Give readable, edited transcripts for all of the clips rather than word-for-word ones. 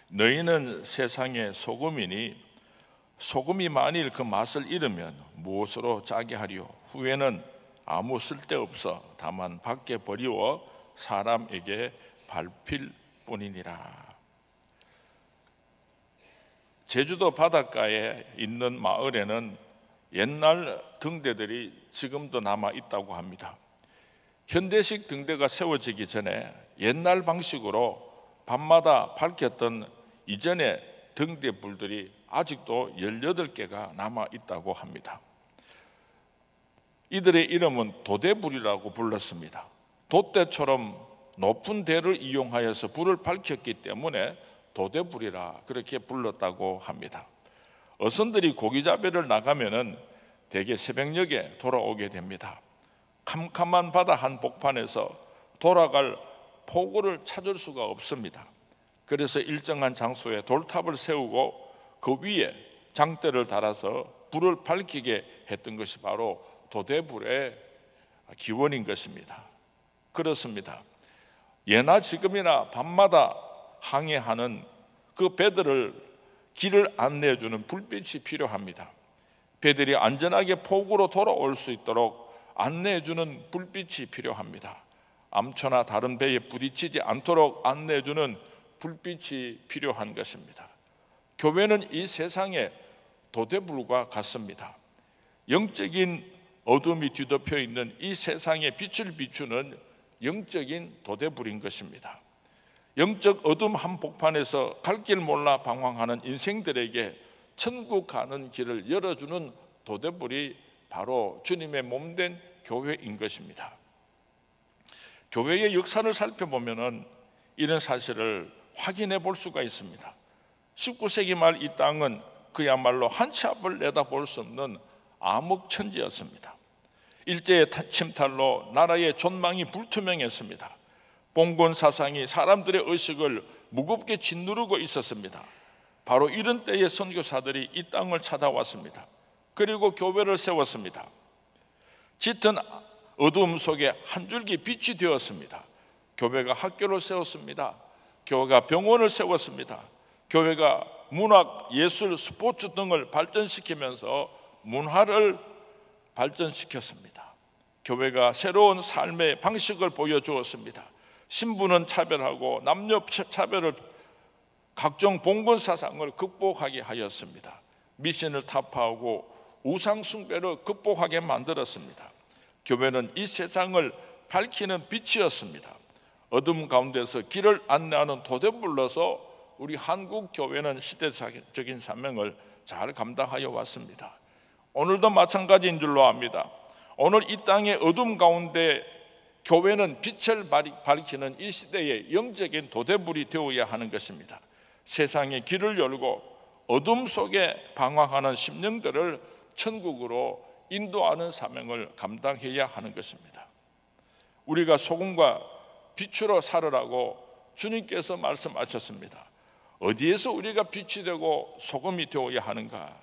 너희는 세상의 소금이니 소금이 만일 그 맛을 잃으면 무엇으로 짜게 하리요? 후에는 아무 쓸데없어 다만 밖에 버리워 사람에게 밟힐 뿐이니라. 제주도 바닷가에 있는 마을에는 옛날 등대들이 지금도 남아 있다고 합니다. 현대식 등대가 세워지기 전에 옛날 방식으로 밤마다 밝혔던 이전의 등대불들이 아직도 18개가 남아 있다고 합니다. 이들의 이름은 도대불이라고 불렀습니다. 돛대처럼 높은 대를 이용하여서 불을 밝혔기 때문에 도대불이라 그렇게 불렀다고 합니다. 어선들이 고기잡이를 나가면은 대개 새벽녘에 돌아오게 됩니다. 캄캄한 바다 한복판에서 돌아갈 포구를 찾을 수가 없습니다. 그래서 일정한 장소에 돌탑을 세우고 그 위에 장대를 달아서 불을 밝히게 했던 것이 바로 도대불의 기원인 것입니다. 그렇습니다. 예나 지금이나 밤마다 항해하는 그 배들을 길을 안내해주는 불빛이 필요합니다. 배들이 안전하게 포구로 돌아올 수 있도록 안내해주는 불빛이 필요합니다. 암초나 다른 배에 부딪히지 않도록 안내해주는 불빛이 필요한 것입니다. 교회는 이 세상의 도대불과 같습니다. 영적인 어둠이 뒤덮여 있는 이 세상에 빛을 비추는 영적인 도대불인 것입니다. 영적 어둠 한복판에서 갈 길 몰라 방황하는 인생들에게 천국 가는 길을 열어주는 도대불이 바로 주님의 몸된 교회인 것입니다. 교회의 역사를 살펴보면 이런 사실을 확인해 볼 수가 있습니다. 19세기 말 이 땅은 그야말로 한 치 앞을 내다볼 수 없는 암흑천지였습니다. 일제의 침탈로 나라의 존망이 불투명했습니다. 봉건 사상이 사람들의 의식을 무겁게 짓누르고 있었습니다. 바로 이런 때에 선교사들이 이 땅을 찾아왔습니다. 그리고 교회를 세웠습니다. 짙은 어두움 속에 한 줄기 빛이 되었습니다. 교회가 학교를 세웠습니다. 교회가 병원을 세웠습니다. 교회가 문학, 예술, 스포츠 등을 발전시키면서 문화를 발전시켰습니다. 교회가 새로운 삶의 방식을 보여주었습니다. 신분은 차별하고 남녀 차별을 각종 봉건 사상을 극복하게 하였습니다. 미신을 타파하고 우상 숭배를 극복하게 만들었습니다. 교회는 이 세상을 밝히는 빛이었습니다. 어둠 가운데서 길을 안내하는 도대불로서 우리 한국 교회는 시대적인 사명을 잘 감당하여 왔습니다. 오늘도 마찬가지인 줄로 압니다. 오늘 이 땅의 어둠 가운데 교회는 빛을 밝히는 이 시대의 영적인 도대불이 되어야 하는 것입니다. 세상의 길을 열고 어둠 속에 방황하는 심령들을 천국으로 인도하는 사명을 감당해야 하는 것입니다. 우리가 소금과 빛으로 살으라고 주님께서 말씀하셨습니다. 어디에서 우리가 빛이 되고 소금이 되어야 하는가?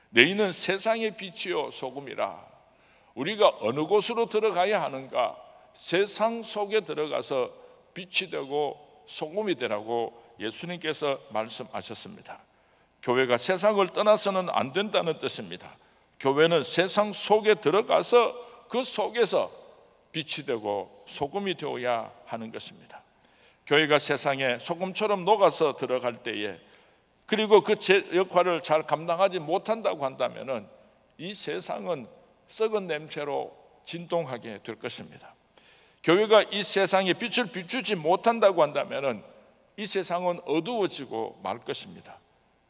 너희는 세상의 빛이요 소금이라. 우리가 어느 곳으로 들어가야 하는가? 세상 속에 들어가서 빛이 되고 소금이 되라고 예수님께서 말씀하셨습니다. 교회가 세상을 떠나서는 안 된다는 뜻입니다. 교회는 세상 속에 들어가서 그 속에서 빛이 되고 소금이 되어야 하는 것입니다. 교회가 세상에 소금처럼 녹아서 들어갈 때에 그리고 그 역할을 잘 감당하지 못한다고 한다면 이 세상은 썩은 냄새로 진동하게 될 것입니다. 교회가 이 세상에 빛을 비추지 못한다고 한다면 이 세상은 어두워지고 말 것입니다.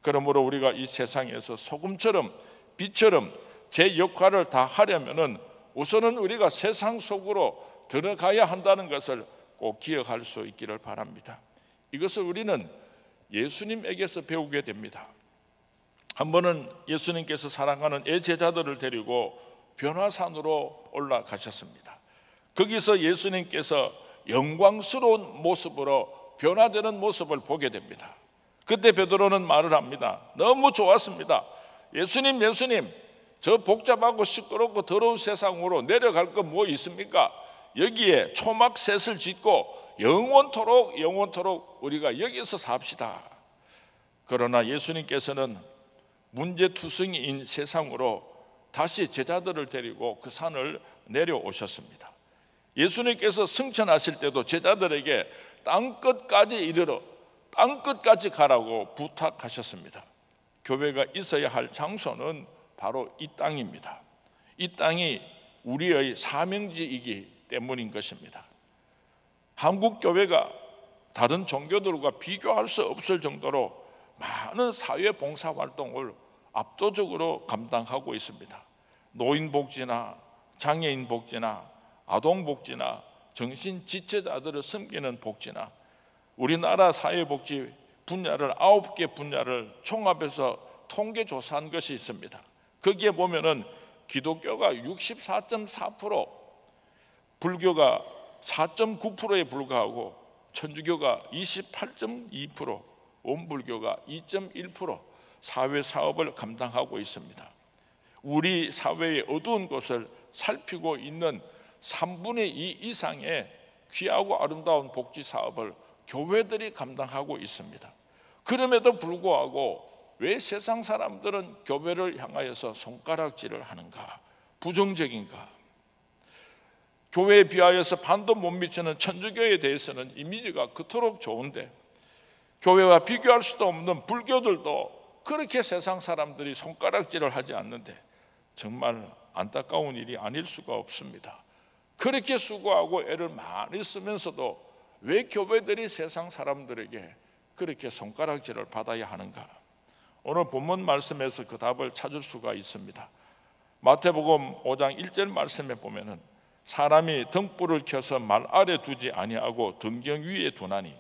그러므로 우리가 이 세상에서 소금처럼 빛처럼 제 역할을 다 하려면 우선은 우리가 세상 속으로 들어가야 한다는 것을 꼭 기억할 수 있기를 바랍니다. 이것을 우리는 예수님에게서 배우게 됩니다. 한 번은 예수님께서 사랑하는 애제자들을 데리고 변화산으로 올라가셨습니다. 거기서 예수님께서 영광스러운 모습으로 변화되는 모습을 보게 됩니다. 그때 베드로는 말을 합니다. 너무 좋았습니다. 예수님, 저 복잡하고 시끄럽고 더러운 세상으로 내려갈 거 뭐 있습니까? 여기에 초막셋을 짓고 영원토록 우리가 여기서 삽시다. 그러나 예수님께서는 문제투성이인 세상으로 다시 제자들을 데리고 그 산을 내려오셨습니다. 예수님께서 승천하실 때도 제자들에게 땅끝까지 이르러 땅끝까지 가라고 부탁하셨습니다. 교회가 있어야 할 장소는 바로 이 땅입니다. 이 땅이 우리의 사명지이기 때문인 것입니다. 한국 교회가 다른 종교들과 비교할 수 없을 정도로 많은 사회 봉사 활동을 압도적으로 감당하고 있습니다. 노인 복지나 장애인 복지나 아동 복지나 정신 지체자들을 섬기는 복지나 우리나라 사회복지 분야를 9개 분야를 총합해서 통계 조사한 것이 있습니다. 거기에 보면은 기독교가 64.4%, 불교가 4.9%에 불과하고 천주교가 28.2%, 원불교가 2.1% 사회 사업을 감당하고 있습니다. 우리 사회의 어두운 곳을 살피고 있는 3분의 2 이상의 귀하고 아름다운 복지 사업을 교회들이 감당하고 있습니다. 그럼에도 불구하고 왜 세상 사람들은 교회를 향하여서 손가락질을 하는가? 부정적인가? 교회에 비하여서 반도 못 미치는 천주교에 대해서는 이미지가 그토록 좋은데 교회와 비교할 수도 없는 불교들도 그렇게 세상 사람들이 손가락질을 하지 않는데 정말 안타까운 일이 아닐 수가 없습니다. 그렇게 수고하고 애를 많이 쓰면서도 왜 교회들이 세상 사람들에게 그렇게 손가락질을 받아야 하는가? 오늘 본문 말씀에서 그 답을 찾을 수가 있습니다. 마태복음 5장 1절 말씀에 보면은 사람이 등불을 켜서 말 아래 두지 아니하고 등경 위에 두나니,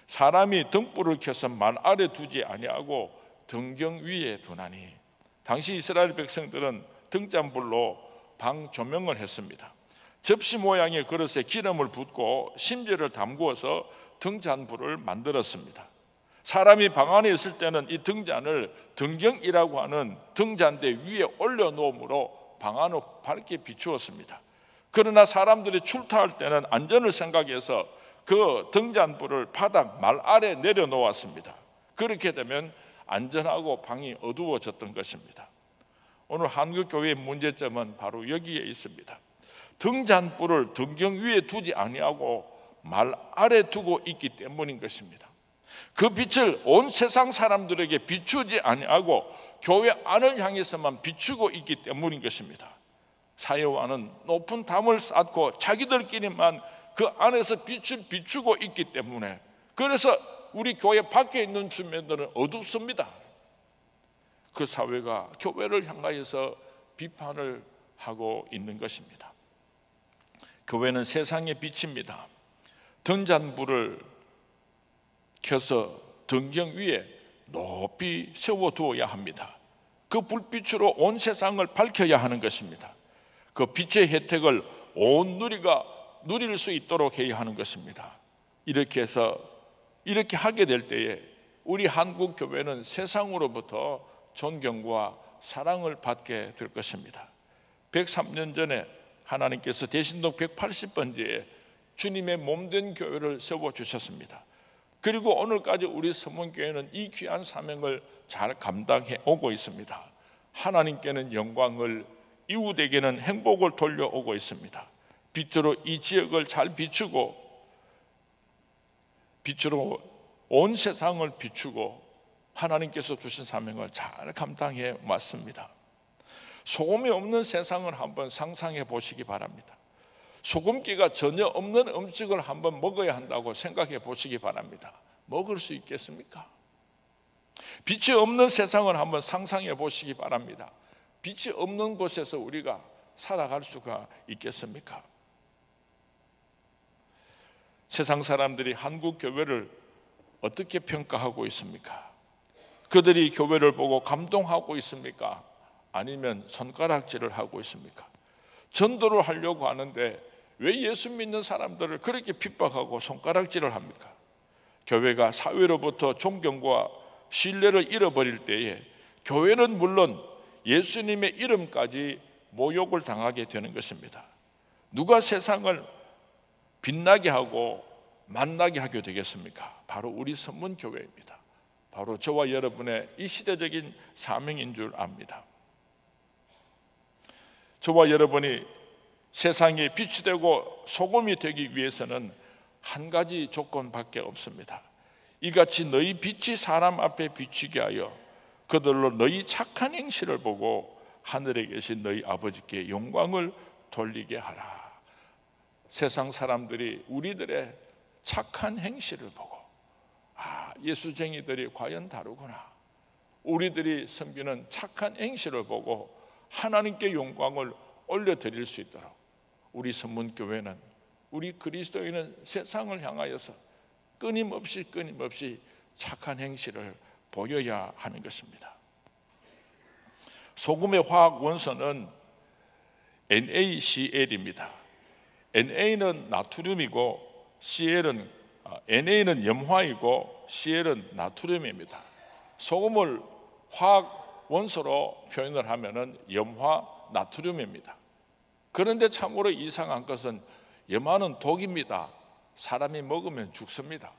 사람이 등불을 켜서 말 아래 두지 아니하고 등경 위에 두나니. 당시 이스라엘 백성들은 등잔불로 방 조명을 했습니다. 접시 모양의 그릇에 기름을 붓고 심지를 담구어서 등잔불을 만들었습니다. 사람이 방 안에 있을 때는 이 등잔을 등경이라고 하는 등잔대 위에 올려놓음으로 방 안을 밝게 비추었습니다. 그러나 사람들이 출타할 때는 안전을 생각해서 그 등잔불을 바닥 말 아래 내려놓았습니다. 그렇게 되면 안전하고 방이 어두워졌던 것입니다. 오늘 한국교회의 문제점은 바로 여기에 있습니다. 등잔불을 등경 위에 두지 아니하고 말 아래 두고 있기 때문인 것입니다. 그 빛을 온 세상 사람들에게 비추지 아니하고 교회 안을 향해서만 비추고 있기 때문인 것입니다. 사회와는 높은 담을 쌓고 자기들끼리만 그 안에서 빛을 비추고 있기 때문에, 그래서 우리 교회 밖에 있는 주민들은 어둡습니다. 그 사회가 교회를 향하여서 비판을 하고 있는 것입니다. 교회는 세상의 빛입니다. 등잔불을 켜서 등경 위에 높이 세워두어야 합니다. 그 불빛으로 온 세상을 밝혀야 하는 것입니다. 그 빛의 혜택을 온 누리가 누릴 수 있도록 해야 하는 것입니다. 이렇게 해서 이렇게 하게 될 때에 우리 한국 교회는 세상으로부터 존경과 사랑을 받게 될 것입니다. 103년 전에 하나님께서 대신동 180번지에 주님의 몸된 교회를 세워주셨습니다. 그리고 오늘까지 우리 서문교회는 이 귀한 사명을 잘 감당해 오고 있습니다. 하나님께는 영광을, 이웃에게는 행복을 돌려오고 있습니다. 빛으로 이 지역을 잘 비추고, 빛으로 온 세상을 비추고 하나님께서 주신 사명을 잘 감당해 왔습니다. 소금이 없는 세상을 한번 상상해 보시기 바랍니다. 소금기가 전혀 없는 음식을 한번 먹어야 한다고 생각해 보시기 바랍니다. 먹을 수 있겠습니까? 빛이 없는 세상을 한번 상상해 보시기 바랍니다. 빛이 없는 곳에서 우리가 살아갈 수가 있겠습니까? 세상 사람들이 한국 교회를 어떻게 평가하고 있습니까? 그들이 교회를 보고 감동하고 있습니까? 아니면 손가락질을 하고 있습니까? 전도를 하려고 하는데 왜 예수 믿는 사람들을 그렇게 핍박하고 손가락질을 합니까? 교회가 사회로부터 존경과 신뢰를 잃어버릴 때에 교회는 물론 예수님의 이름까지 모욕을 당하게 되는 것입니다. 누가 세상을 빛나게 하고 만나게 하게 되겠습니까? 바로 우리 선문교회입니다. 바로 저와 여러분의 이 시대적인 사명인 줄 압니다. 저와 여러분이 세상에 빛이 되고 소금이 되기 위해서는 한 가지 조건밖에 없습니다. 이같이 너희 빛이 사람 앞에 비추게 하여 그들로 너희 착한 행실을 보고 하늘에 계신 너희 아버지께 영광을 돌리게 하라. 세상 사람들이 우리들의 착한 행실을 보고 예수쟁이들이 과연 다르구나, 우리들이 섬기는 착한 행실을 보고 하나님께 영광을 올려드릴 수 있도록 우리 선문교회는, 우리 그리스도인은 세상을 향하여서 끊임없이 착한 행실을 보여야 하는 것입니다. 소금의 화학 원소는 NaCl입니다. Na는 나트륨이고 Na는 염화이고 Cl은 나트륨입니다. 소금을 화학 원소로 표현을 하면은 염화 나트륨입니다. 그런데 참으로 이상한 것은 염화는 독입니다. 사람이 먹으면 죽습니다.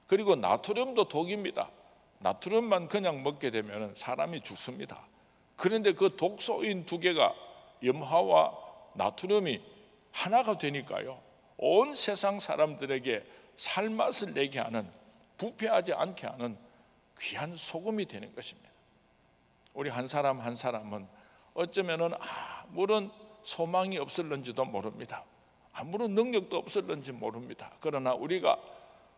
그리고 나트륨도 독입니다. 나트륨만 그냥 먹게 되면 사람이 죽습니다. 그런데 그 독소인 두 개가, 염화와 나트륨이 하나가 되니까요, 온 세상 사람들에게 살맛을 내게 하는, 부패하지 않게 하는 귀한 소금이 되는 것입니다. 우리 한 사람 한 사람은 어쩌면은 아무런 소망이 없을는지도 모릅니다. 아무런 능력도 없을는지 모릅니다. 그러나 우리가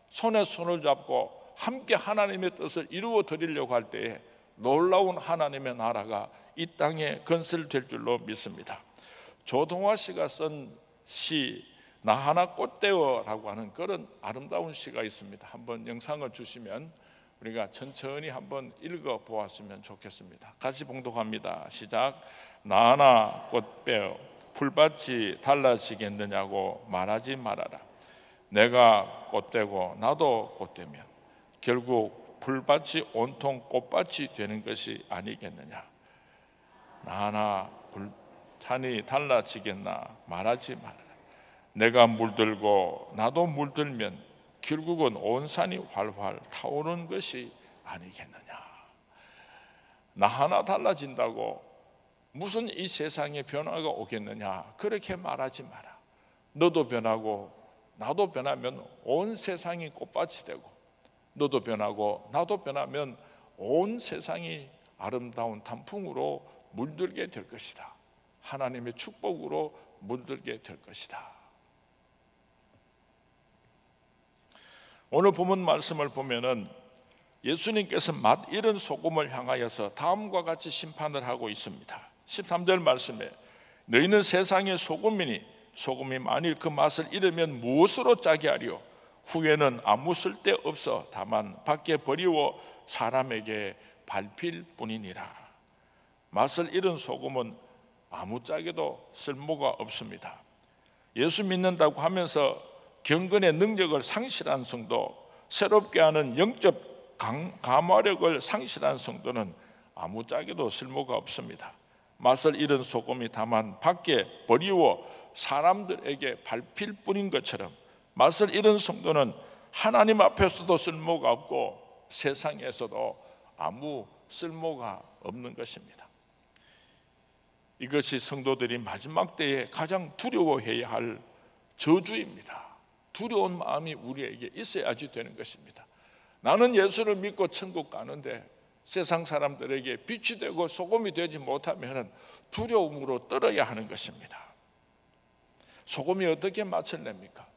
손에 손을 잡고 함께 하나님의 뜻을 이루어 드리려고 할 때에 놀라운 하나님의 나라가 이 땅에 건설될 줄로 믿습니다. 조동화 씨가 쓴 시 나 하나 꽃되어라고 하는 그런 아름다운 시가 있습니다. 한번 영상을 주시면 우리가 천천히 한번 읽어 보았으면 좋겠습니다. 같이 봉독합니다. 시작. 나 하나 꽃되어 풀밭이 달라지겠느냐고 말하지 말아라. 내가 꽃되고 나도 꽃되면 결국 풀밭이 온통 꽃밭이 되는 것이 아니겠느냐. 나 하나 산이 달라지겠나 말하지 말아라. 내가 물들고 나도 물들면 결국은 온 산이 활활 타오르는 것이 아니겠느냐. 나 하나 달라진다고 무슨 이 세상에 변화가 오겠느냐, 그렇게 말하지 마라. 너도 변하고 나도 변하면 온 세상이 꽃밭이 되고, 너도 변하고 나도 변하면 온 세상이 아름다운 단풍으로 물들게 될 것이다. 하나님의 축복으로 물들게 될 것이다. 오늘 본문 말씀을 보면은 예수님께서 맛 잃은 소금을 향하여서 다음과 같이 심판을 하고 있습니다. 13절 말씀에 너희는 세상의 소금이니 소금이 만일 그 맛을 잃으면 무엇으로 짜게 하리요? 후에는 아무 쓸데없어 다만 밖에 버리워 사람에게 밟힐 뿐이니라. 맛을 잃은 소금은 아무짝에도 쓸모가 없습니다. 예수 믿는다고 하면서 경건의 능력을 상실한 성도, 새롭게 하는 영적 감화력을 상실한 성도는 아무짝에도 쓸모가 없습니다. 맛을 잃은 소금이 다만 밖에 버리워 사람들에게 밟힐 뿐인 것처럼 맛을 잃은 성도는 하나님 앞에서도 쓸모가 없고 세상에서도 아무 쓸모가 없는 것입니다. 이것이 성도들이 마지막 때에 가장 두려워해야 할 저주입니다. 두려운 마음이 우리에게 있어야지 되는 것입니다. 나는 예수를 믿고 천국 가는데 세상 사람들에게 빛이 되고 소금이 되지 못하면 두려움으로 떨어야 하는 것입니다. 소금이 어떻게 맛을 냅니까?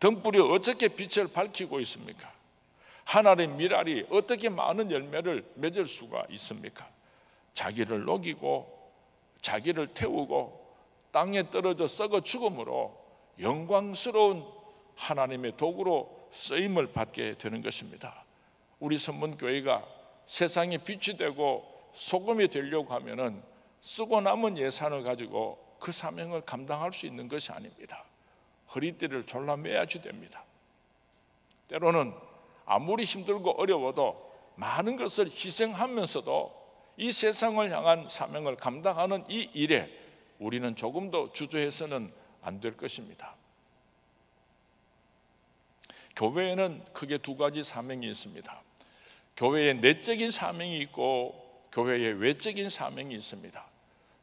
등불이 어떻게 빛을 밝히고 있습니까? 하늘의 밀알이 어떻게 많은 열매를 맺을 수가 있습니까? 자기를 녹이고 자기를 태우고 땅에 떨어져 썩어 죽음으로 영광스러운 하나님의 도구로 쓰임을 받게 되는 것입니다. 우리 선문교회가 세상에 빛이 되고 소금이 되려고 하면은 쓰고 남은 예산을 가지고 그 사명을 감당할 수 있는 것이 아닙니다. 허리띠를 졸라매야지 됩니다. 때로는 아무리 힘들고 어려워도 많은 것을 희생하면서도 이 세상을 향한 사명을 감당하는 이 일에 우리는 조금도 주저해서는 안 될 것입니다. 교회에는 크게 두 가지 사명이 있습니다. 교회의 내적인 사명이 있고 교회의 외적인 사명이 있습니다.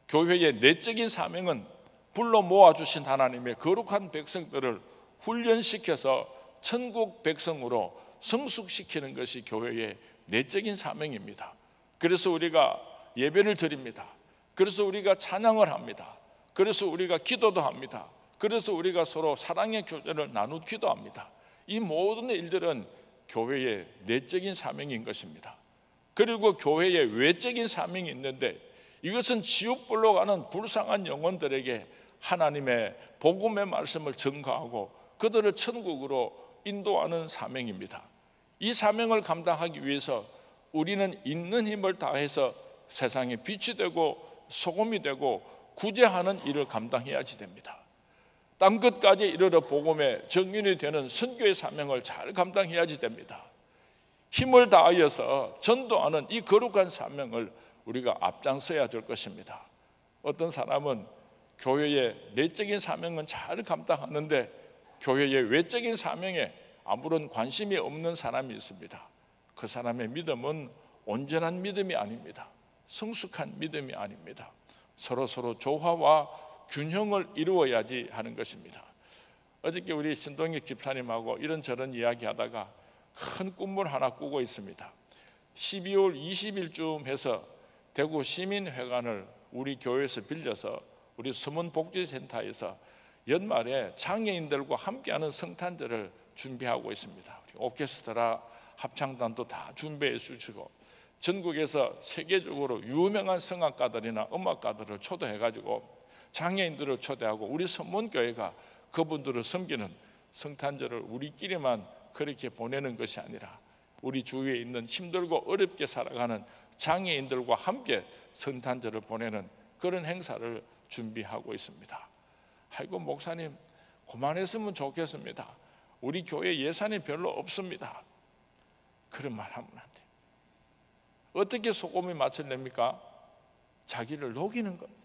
교회의 내적인 사명은 불러 모아주신 하나님의 거룩한 백성들을 훈련시켜서 천국 백성으로 성숙시키는 것이 교회의 내적인 사명입니다. 그래서 우리가 예배를 드립니다. 그래서 우리가 찬양을 합니다. 그래서 우리가 기도도 합니다. 그래서 우리가 서로 사랑의 교제를 나누기도 합니다. 이 모든 일들은 교회의 내적인 사명인 것입니다. 그리고 교회의 외적인 사명이 있는데 이것은 지옥불로 가는 불쌍한 영혼들에게 하나님의 복음의 말씀을 전가하고 그들을 천국으로 인도하는 사명입니다. 이 사명을 감당하기 위해서 우리는 있는 힘을 다해서 세상에 빛이 되고 소금이 되고 구제하는 일을 감당해야지 됩니다. 땅끝까지 이르러 복음의 정인이 되는 선교의 사명을 잘 감당해야지 됩니다. 힘을 다하여서 전도하는 이 거룩한 사명을 우리가 앞장서야 될 것입니다. 어떤 사람은 교회의 내적인 사명은 잘 감당하는데 교회의 외적인 사명에 아무런 관심이 없는 사람이 있습니다. 그 사람의 믿음은 온전한 믿음이 아닙니다. 성숙한 믿음이 아닙니다. 서로 조화와 균형을 이루어야지 하는 것입니다. 어저께 우리 신동익 집사님하고 이런저런 이야기하다가 큰 꿈을 하나 꾸고 있습니다. 12월 20일쯤 해서 대구 시민회관을 우리 교회에서 빌려서 우리 서문복지센터에서 연말에 장애인들과 함께하는 성탄절을 준비하고 있습니다. 우리 오케스트라 합창단도 다 준비해 주시고 전국에서 세계적으로 유명한 성악가들이나 음악가들을 초대해가지고 장애인들을 초대하고 우리 서문교회가 그분들을 섬기는 성탄절을 우리끼리만 그렇게 보내는 것이 아니라 우리 주위에 있는 힘들고 어렵게 살아가는 장애인들과 함께 성탄절을 보내는 그런 행사를 준비하고 있습니다. 아이고 목사님 그만했으면 좋겠습니다. 우리 교회 예산이 별로 없습니다. 그런 말 하면 안 돼요. 어떻게 소금이 맛을 냅니까? 자기를 녹이는 겁니다.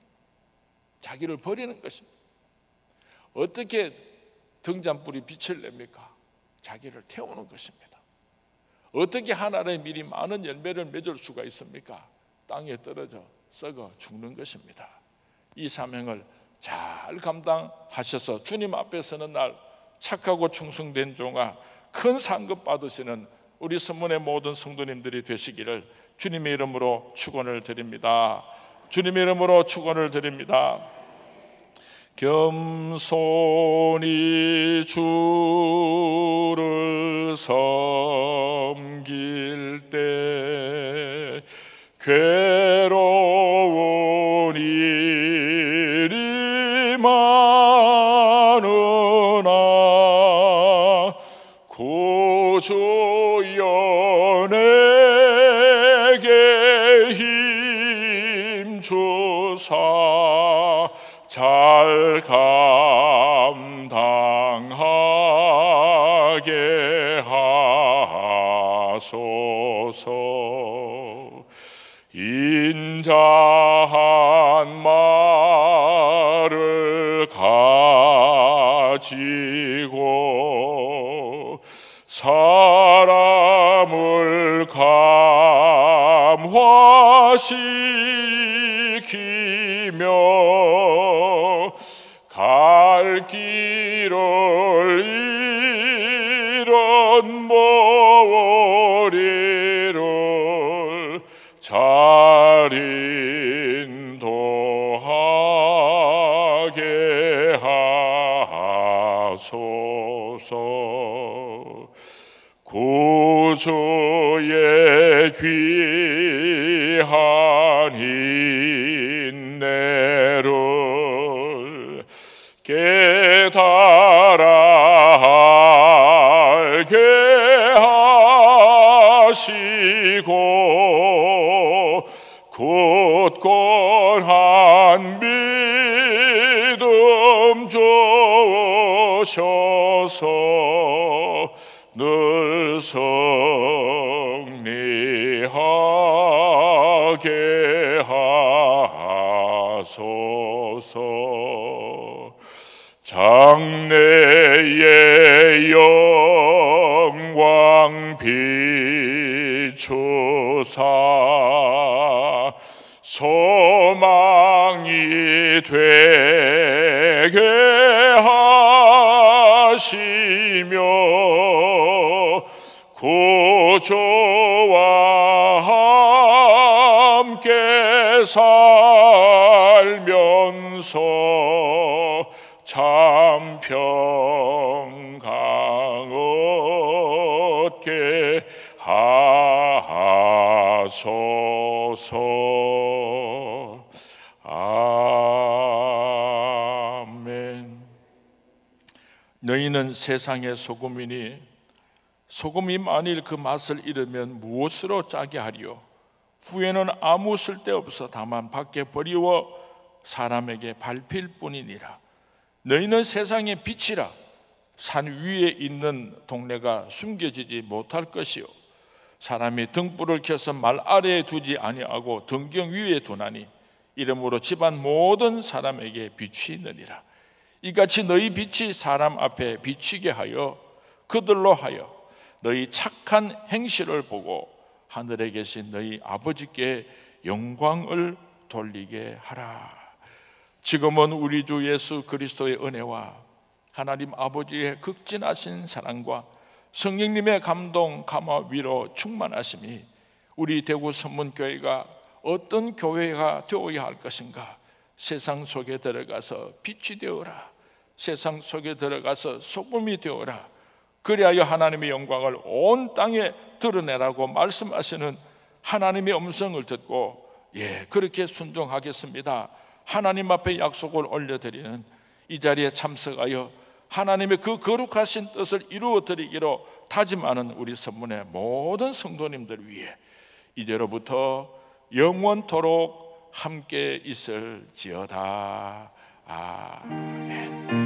자기를 버리는 것입니다. 어떻게 등잔불이 빛을 냅니까? 자기를 태우는 것입니다. 어떻게 하나님의 밀이 많은 열매를 맺을 수가 있습니까? 땅에 떨어져 썩어 죽는 것입니다. 이 사명을 잘 감당하셔서 주님 앞에 서는 날 착하고 충성된 종아 큰 상급 받으시는 우리 서문의 모든 성도님들이 되시기를 주님의 이름으로 축원을 드립니다. 주님의 이름으로 축원을 드립니다. 겸손히 주를 섬길 때 괴로운 일이 많으나 구주여 내게 힘 주사 잘 감당하게 하소서. 인자한 말을 가지고 사람을 감화시키며 갈 길을 잃어버리를 잘 인도하게 하소서. 구주의 귀한 인내를 깨달아 알게 하시고 굳건한 믿음 주셔서 늘 승리하게 하소서. 장래의 비추사 소망이 되게 하시며 구주와 함께 살면서 참 평강 얻게 하소서. 아멘. 너희는 세상의 소금이니 소금이 만일 그 맛을 잃으면 무엇으로 짜게 하리요? 후에는 아무 쓸데없어 다만 밖에 버리워 사람에게 밟힐 뿐이니라. 너희는 세상의 빛이라. 산 위에 있는 동네가 숨겨지지 못할 것이요 사람이 등불을 켜서 말 아래에 두지 아니하고 등경 위에 두나니 이러므로 집안 모든 사람에게 빛이 있느니라. 이같이 너희 빛이 사람 앞에 비치게 하여 그들로 하여 너희 착한 행실을 보고 하늘에 계신 너희 아버지께 영광을 돌리게 하라. 지금은 우리 주 예수 그리스도의 은혜와 하나님 아버지의 극진하신 사랑과 성령님의 감동, 감화, 위로, 충만하심이 우리 대구 선문교회가 어떤 교회가 되어야 할 것인가? 세상 속에 들어가서 빛이 되어라. 세상 속에 들어가서 소금이 되어라. 그리하여 하나님의 영광을 온 땅에 드러내라고 말씀하시는 하나님의 음성을 듣고 그렇게 순종하겠습니다. 하나님 앞에 약속을 올려드리는 이 자리에 참석하여 하나님의 그 거룩하신 뜻을 이루어드리기로 다짐하는 우리 선문의 모든 성도님들 위해 이제로부터 영원토록 함께 있을지어다. 아멘.